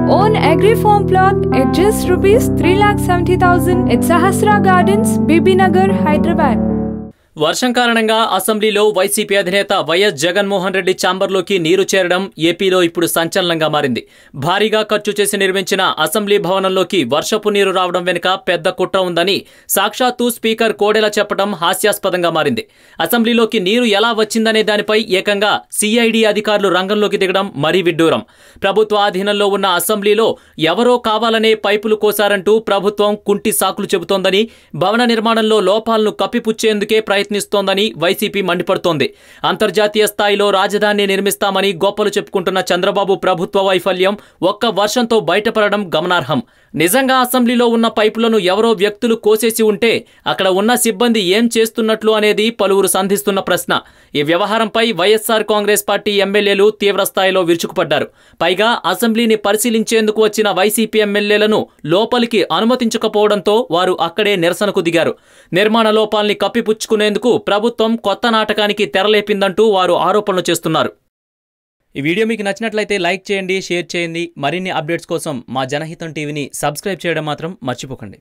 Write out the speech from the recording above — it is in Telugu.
own agri farm plot at just rupees 3,70,000 at Sahasra Gardens, Bibinagar, Hyderabad. వర్షం కారణంగా అసెంబ్లీలో వైసీపీ అధినేత వైఎస్ జగన్మోహన్ రెడ్డి ఛాంబర్లోకి నీరు చేరడం ఏపీలో ఇప్పుడు సంచలనంగా మారింది. భారీగా ఖర్చు చేసి నిర్మించిన అసెంబ్లీ భవనంలోకి వర్షపు నీరు రావడం వెనుక పెద్ద కుట్ర ఉందని సాక్షాత్తు స్పీకర్ కోడెల చెప్పడం హాస్యాస్పదంగా మారింది. అసెంబ్లీలోకి నీరు ఎలా వచ్చిందనే దానిపై ఏకంగా సిఐడి అధికారులు రంగంలోకి దిగడం మరీ విడ్డూరం. ప్రభుత్వ ఆధీనంలో ఉన్న అసెంబ్లీలో ఎవరో కావాలనే పైపులు కోసారంటూ ప్రభుత్వం కుంటి సాకులు చెబుతోందని, భవన నిర్మాణంలో లోపాలను కప్పిపుచ్చేందుకే ప్రయత్నిస్తోందని వైసీపీ మండిపడుతోంది. అంతర్జాతీయ స్థాయిలో రాజధాని నిర్మిస్తామని గొప్పలు చెప్పుకుంటున్న చంద్రబాబు ప్రభుత్వ వైఫల్యం ఒక్క వర్షంతో బయటపడడం గమనార్హం. నిజంగా అసెంబ్లీలో ఉన్న పైపులను ఎవరో వ్యక్తులు కోసేసి ఉంటే అక్కడ ఉన్న సిబ్బంది ఏం చేస్తున్నట్లు అనేది పలువురు సంధిస్తున్న ప్రశ్న. ఈ వ్యవహారంపై వైఎస్ఆర్ కాంగ్రెస్ పార్టీ ఎమ్మెల్యేలు తీవ్రస్థాయిలో విరుచుకుపడ్డారు. పైగా అసెంబ్లీని పరిశీలించేందుకు వచ్చిన వైసీపీ ఎమ్మెల్యేలను లోపలికి అనుమతించకపోవడంతో వారు అక్కడే నిరసనకు దిగారు. నిర్మాణ లోపాల్ని కప్పిపుచ్చుకునేందుకు ప్రభుత్వం కొత్త నాటకానికి తెరలేపిందంటూ వారు ఆరోపణలు చేస్తున్నారు. ఈ వీడియో మీకు నచ్చినట్లయితే లైక్ చేయండి, షేర్ చేయండి. మరిన్ని అప్డేట్స్ కోసం మా జనహితం టీవీని సబ్స్క్రైబ్ చేయడం మాత్రం మర్చిపోకండి.